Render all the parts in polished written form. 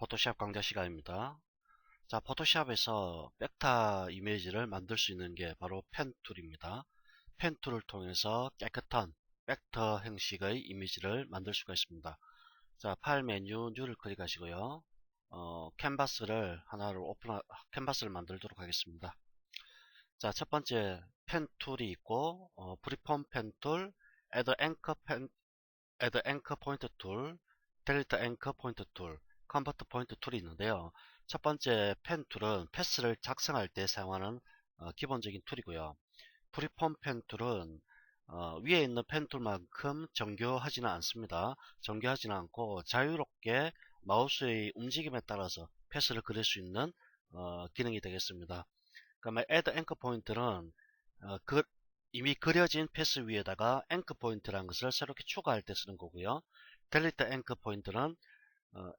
포토샵 강좌 시간입니다. 자, 포토샵에서 벡터 이미지를 만들 수 있는 게 바로 펜 툴입니다. 펜 툴을 통해서 깨끗한 벡터 형식의 이미지를 만들 수가 있습니다. 자, 파일 메뉴 뉴를 클릭하시고요. 캔버스를 캔버스를 만들도록 하겠습니다. 자, 첫 번째 펜 툴이 있고, 프리폼 펜 툴, add anchor point 툴, delete anchor point 툴, convert point 툴이 있는데요. 첫 번째 펜 툴은 패스를 작성할 때 사용하는 기본적인 툴이고요. 프리폼 펜 툴은 위에 있는 펜 툴만큼 정교하지는 않습니다. 정교하지는 않고 자유롭게 마우스의 움직임에 따라서 패스를 그릴 수 있는 기능이 되겠습니다. 그러면 add anchor point는 이미 그려진 패스 위에다가 앵커 포인트라는 것을 새롭게 추가할 때 쓰는 거고요. delete 앵커 포인트는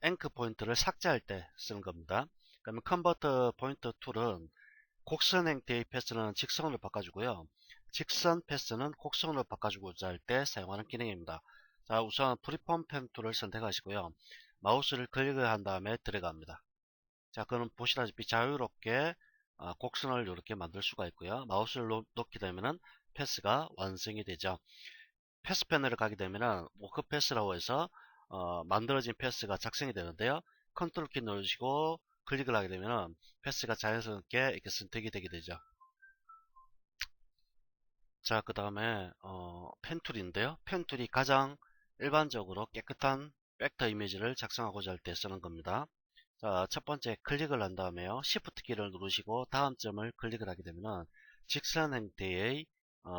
앵커 포인트를 삭제할 때 쓰는 겁니다. 그러면 convert pointer 툴은 곡선 형태의 패스는 직선으로 바꿔주고요. 직선 패스는 곡선으로 바꿔주고자 할 때 사용하는 기능입니다. 자, 우선 프리폼 펜 툴을 선택하시고요. 마우스를 클릭을 한 다음에 들어갑니다. 자, 그럼 보시다시피 자유롭게 곡선을 이렇게 만들 수가 있고요. 마우스를 놓게 되면은 패스가 완성이 되죠. 패스 패널을 가게 되면은 워크 패스라고 해서 만들어진 패스가 작성이 되는데요. 컨트롤 키 누르시고 클릭을 하게 되면은 패스가 자연스럽게 이렇게 선택이 되게 되죠. 자, 그 다음에 펜툴인데요. 펜툴이 가장 일반적으로 깨끗한 벡터 이미지를 작성하고자 할 때 쓰는 겁니다. 자, 첫 번째 클릭을 한 다음에요. Shift 키를 누르시고 다음 점을 클릭을 하게 되면 직선 형태의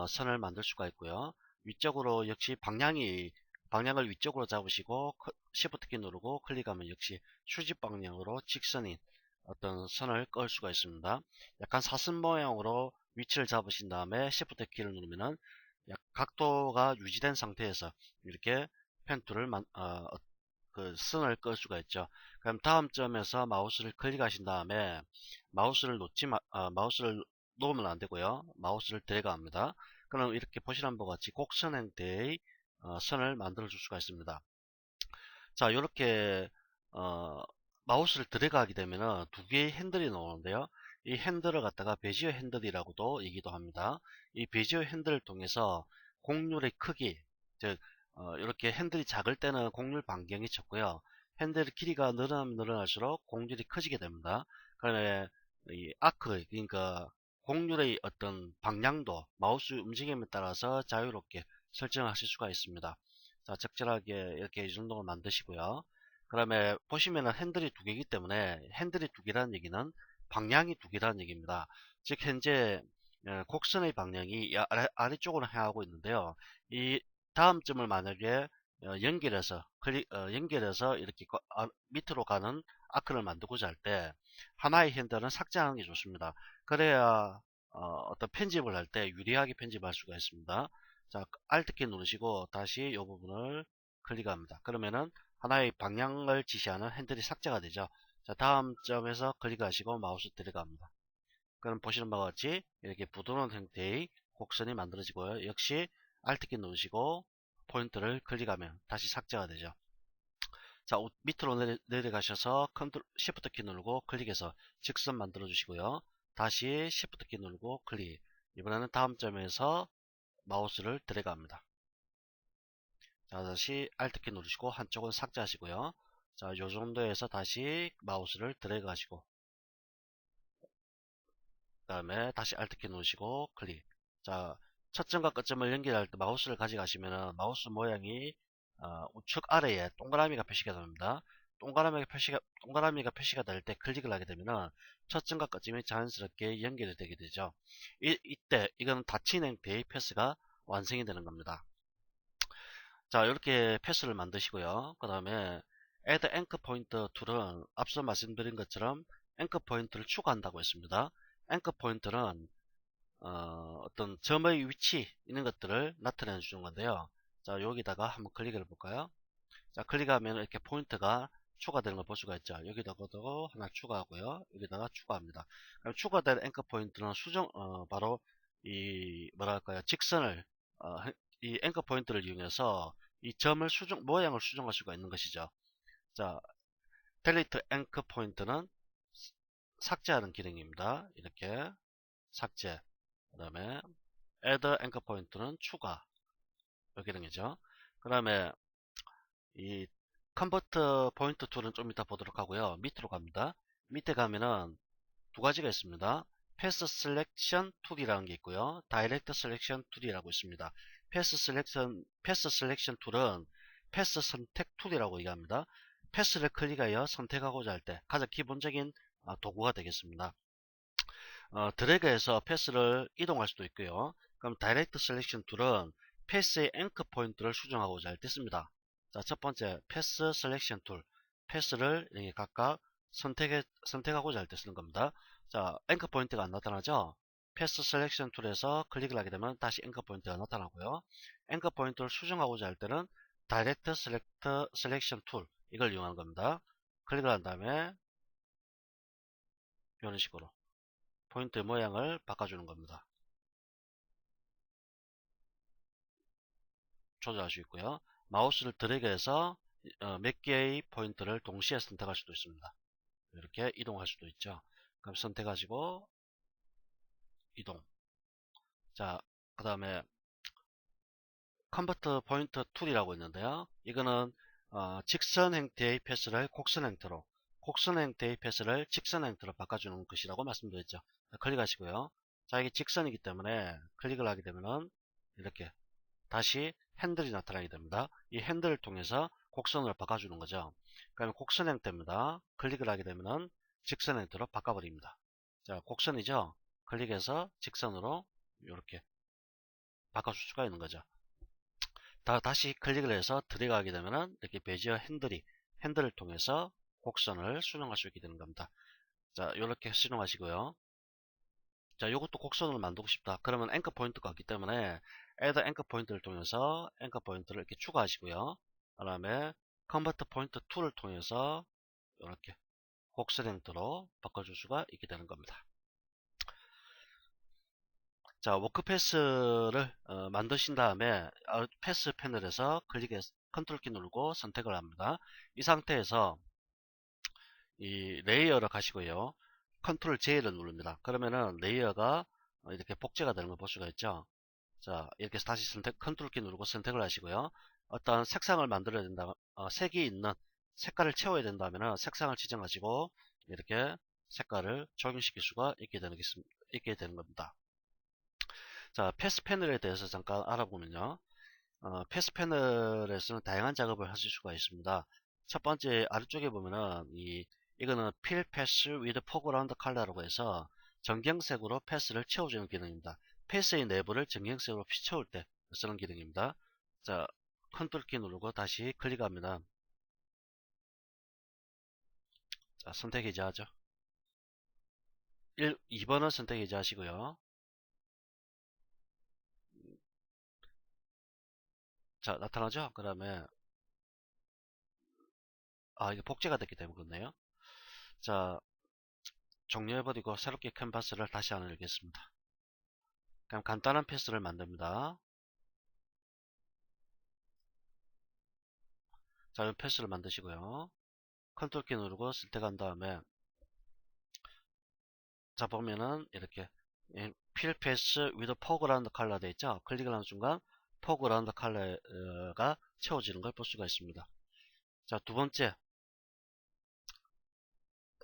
선을 만들 수가 있고요. 위쪽으로 역시 방향을 위쪽으로 잡으시고 Shift 키 누르고 클릭하면 역시 수직 방향으로 직선인 어떤 선을 그을 수가 있습니다. 약간 사슴 모양으로 위치를 잡으신 다음에 Shift 키를 누르면은 각도가 유지된 상태에서 이렇게 펜툴을 그 선을 끌 수가 있죠. 그럼 다음 점에서 마우스를 클릭하신 다음에 마우스를 놓으면 안 되고요. 마우스를 드래그합니다. 그럼 이렇게 보시는 바와 같이 곡선 형태의 선을 만들어 줄 수가 있습니다. 자, 이렇게 마우스를 드래그하게 되면은 두 개의 핸들이 나오는데요. 이 핸들을 갖다가 베지어 핸들이라고도 얘기도 합니다. 이 베지어 핸들을 통해서 곡률의 크기, 즉 이렇게 핸들이 작을 때는 곡률 반경이 적고요. 핸들의 길이가 늘어나면 늘어날수록 곡률이 커지게 됩니다. 그러면 이 아크, 그러니까 곡률의 어떤 방향도 마우스 움직임에 따라서 자유롭게 설정하실 수가 있습니다. 자, 적절하게 이렇게 이 정도로 만드시고요. 그 다음에 보시면은 핸들이 두 개이기 때문에 핸들이 두 개라는 얘기는 방향이 두 개라는 얘기입니다. 즉 현재 곡선의 방향이 아래쪽으로 향하고 있는데요. 이 다음 점을 만약에 연결해서 이렇게 밑으로 가는 아크를 만들고자 할 때 하나의 핸들은 삭제하는 게 좋습니다. 그래야 어떤 편집을 할 때 유리하게 편집할 수가 있습니다. 자, Alt키 누르시고 다시 이 부분을 클릭합니다. 그러면은 하나의 방향을 지시하는 핸들이 삭제가 되죠. 자, 다음 점에서 클릭하시고 마우스 들어갑니다. 그럼 보시는 바와 같이 이렇게 부드러운 형태의 곡선이 만들어지고요. 역시 Alt키 누르시고 포인트를 클릭하면 다시 삭제가 되죠. 자, 밑으로 내려가셔서 컨트롤 Shift 키 누르고 클릭해서 직선 만들어 주시고요. 다시 Shift 키 누르고 클릭. 이번에는 다음 점에서 마우스를 드래그합니다. 자, 다시 Alt 키 누르시고 한쪽은 삭제하시고요. 자, 요 정도에서 다시 마우스를 드래그 하시고 그 다음에 다시 Alt 키 누르시고 클릭. 자, 첫 점과 끝점을 연결할 때 마우스를 가져가시면은 마우스 모양이 우측 아래에 동그라미가 표시가 됩니다. 동그라미가 표시가 될 때 클릭을 하게 되면은 첫 점과 끝점이 자연스럽게 연결이 되게 되죠. 이때 이건 닫힌 형태의 패스가 완성이 되는 겁니다. 자, 이렇게 패스를 만드시고요. 그 다음에 add anchor point 툴은 앞서 말씀드린 것처럼 앵커 포인트를 추가한다고 했습니다. 앵커 포인트는 어떤 점의 위치 있는 것들을 나타내 주는 건데요. 자, 여기다가 한번 클릭을 해볼까요? 자, 클릭하면 이렇게 포인트가 추가되는 걸 볼 수가 있죠. 여기다가도 하나 추가하고요. 여기다가 추가합니다. 그럼 추가된 앵커 포인트는 바로 이 뭐랄까요, 직선을 이 앵커 포인트를 이용해서 이 점을 모양을 수정할 수가 있는 것이죠. 자, delete anchor point는 삭제하는 기능입니다. 이렇게 삭제. 그 다음에 add anchor point는 추가. 이 기능이죠. 그 다음에 이 convert point tool은 좀 이따 보도록 하고요. 밑으로 갑니다. 밑에 가면은 두 가지가 있습니다. 패스 셀렉션 툴이라는 게 있고요. 다이렉트 셀렉션 툴이라고 있습니다. 패스 셀렉션 툴은 패스 선택 툴이라고 얘기합니다. 패스를 클릭하여 선택하고자 할 때 가장 기본적인 도구가 되겠습니다. 드래그해서 패스를 이동할 수도 있고요. 그럼 다이렉트 셀렉션 툴은 패스의 앵커 포인트를 수정하고자 할 때 씁니다. 자, 첫 번째 패스 셀렉션 툴, 패스를 이렇게 각각 선택하고자 할 때 쓰는 겁니다. 자, 앵커 포인트가 안 나타나죠? 패스 셀렉션 툴에서 클릭을 하게 되면 다시 앵커 포인트가 나타나고요. 앵커 포인트를 수정하고자 할 때는 다이렉트 셀렉션 툴, 이걸 이용하는 겁니다. 클릭을 한 다음에 이런 식으로 포인트 모양을 바꿔주는 겁니다. 조절할 수 있고요. 마우스를 드래그해서 몇 개의 포인트를 동시에 선택할 수도 있습니다. 이렇게 이동할 수도 있죠. 그럼 선택하시고 이동. 자, 그 다음에 컨버트 포인트 툴이라고 있는데요. 이거는 직선 형태의 패스를 곡선 형태로, 곡선 형태의 패스를 직선 형태로 바꿔주는 것이라고 말씀드렸죠. 클릭하시고요. 자, 이게 직선이기 때문에 클릭을 하게 되면은 이렇게 다시 핸들이 나타나게 됩니다. 이 핸들을 통해서 곡선으로 바꿔주는 거죠. 그러면 곡선 형태입니다. 클릭을 하게 되면은 직선 형태로 바꿔버립니다. 자, 곡선이죠. 클릭해서 직선으로 이렇게 바꿔줄 수가 있는 거죠. 다시 클릭을 해서 들어가게 되면은 이렇게 베지어 핸들을 통해서 곡선을 수정할 수 있게 되는 겁니다. 자, 이렇게 수정하시고요. 자, 이것도 곡선으로 만들고 싶다. 그러면 앵커 포인트가 없기 때문에 add 앵커 포인트를 통해서 앵커 포인트를 이렇게 추가하시고요. 그 다음에 컨버트 포인트 툴을 통해서 이렇게 곡선 형태로 바꿔줄 수가 있게 되는 겁니다. 자, 워크패스를 만드신 다음에 패스 패널에서 클릭해서 컨트롤 키 누르고 선택을 합니다. 이 상태에서 이 레이어를 가시고요. 컨트롤 J를 누릅니다. 그러면은 레이어가 이렇게 복제가 되는 걸 볼 수가 있죠. 자, 이렇게 해서 다시 컨트롤 키 누르고 선택을 하시고요. 어떤 색상을 만들어야 된다, 색이 있는 색깔을 채워야 된다면 색상을 지정하시고 이렇게 색깔을 적용시킬 수가 있게 되는 겁니다. 자, 패스 패널에 대해서 잠깐 알아보면요. 패스 패널에서는 다양한 작업을 하실 수가 있습니다. 첫 번째 아래쪽에 보면은 이거는 필 패스 with foreground color라고 해서 정경색으로 패스를 채워주는 기능입니다. 패스의 내부를 정경색으로 채울 때 쓰는 기능입니다. 자, 컨트롤 키 누르고 다시 클릭합니다. 자, 선택 해제하죠. 2번은 선택 해제하시고요. 자, 나타나죠? 그 다음에 이게 복제가 됐기 때문에 그렇네요. 자, 종료해버리고 새롭게 캔버스를 다시 하나 열겠습니다. 그럼 간단한 패스를 만듭니다. 자, 이 패스를 만드시고요. 컨트롤 키 누르고 선택한 다음에 자, 보면은 이렇게 필 패스 위드 포그라운드 컬러 되어 있죠. 클릭을 하는 순간 포그라운드 컬러가 채워지는 걸 볼 수가 있습니다. 자, 두 번째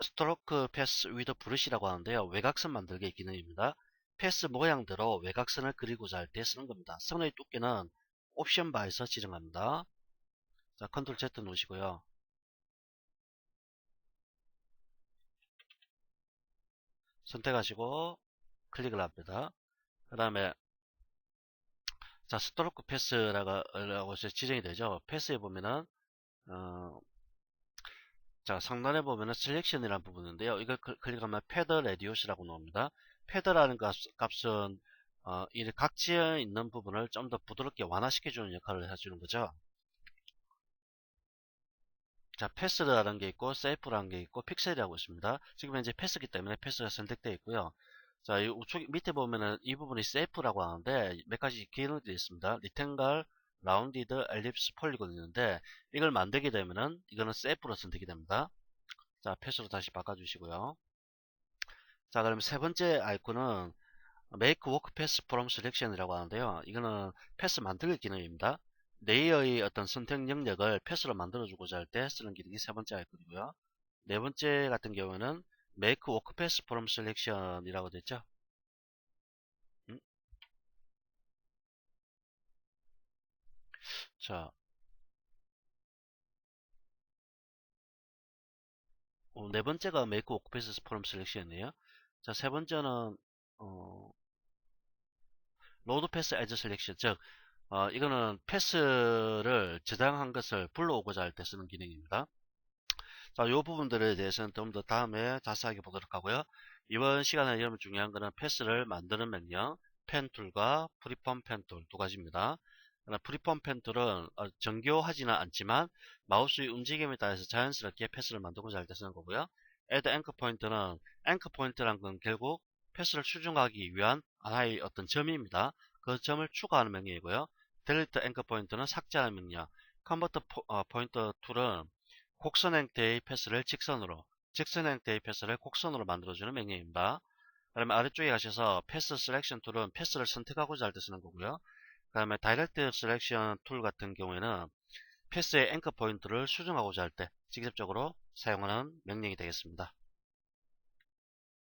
스트로크 패스 위드 브러쉬라고 하는데요. 외곽선 만들기 기능입니다. 패스 모양대로 외곽선을 그리고자 할 때 쓰는 겁니다. 선의 두께는 옵션 바에서 지정합니다. 자, 컨트롤 Z 누르시고요. 선택하시고 클릭을 합니다. 그 다음에 자, 스트로크 패스라고 해서 지정이 되죠. 패스에 보면은 자, 상단에 보면은 셀렉션이라는 부분인데요. 이걸 클릭하면 패드 레디우스라고 나옵니다. 패드라는 값은 이 각지에 있는 부분을 좀 더 부드럽게 완화시켜주는 역할을 해주는 거죠. 자, 패스라는 게 있고 세이프라는 게 있고 픽셀이라고 있습니다. 지금 현재 패스기 때문에 패스가 선택되어 있고요. 자, 이 우측 밑에 보면은 이 부분이 세이프라고 하는데 몇 가지 기능들이 있습니다. 리탱글, 라운디드, 엘립스, 폴리곤 있는데 이걸 만들게 되면은 이거는 세이프로 선택이 됩니다. 자, 패스로 다시 바꿔주시고요. 자, 그럼 세 번째 아이콘은 Make Work Pass from Selection이라고 하는데요. 이거는 패스 만들기 기능입니다. 레이어의 어떤 선택 영역을 패스로 만들어주고자 할 때 쓰는 기능이 세 번째 아이콘이고요. 네 번째 같은 경우에는 Make Work Pass from Selection이라고 됐죠. 자, 네 번째가 Make Work Pass from Selection이에요. 자, 세 번째는 Load Pass as Selection, 즉 이거는 패스를 저장한 것을 불러오고자 할 때 쓰는 기능입니다. 자, 이 부분들에 대해서는 좀 더 다음에 자세하게 보도록 하고요. 이번 시간에 여러분 중요한 거는 패스를 만드는 명령, 펜툴과 프리폼 펜툴 두 가지입니다. 프리폼 펜툴은 정교하지는 않지만 마우스의 움직임에 따라서 자연스럽게 패스를 만들고자 할 때 쓰는 거고요. Add Anchor Point는 Anchor Point라는 건 결국 패스를 추종하기 위한 하나의 어떤 점입니다. 그 점을 추가하는 명령이고요. Delete Anchor Point는 삭제하는 명령. Convert Pointer 툴은 곡선 형태의 패스를 직선으로, 직선 형태의 패스를 곡선으로 만들어주는 명령입니다. 그러면 아래쪽에 가셔서 패스 셀렉션 툴은 패스를 선택하고자 할 때 쓰는 거고요. 그 다음에 다이렉트 셀렉션 툴 같은 경우에는 패스의 앵커 포인트를 수정하고자 할 때 직접적으로 사용하는 명령이 되겠습니다.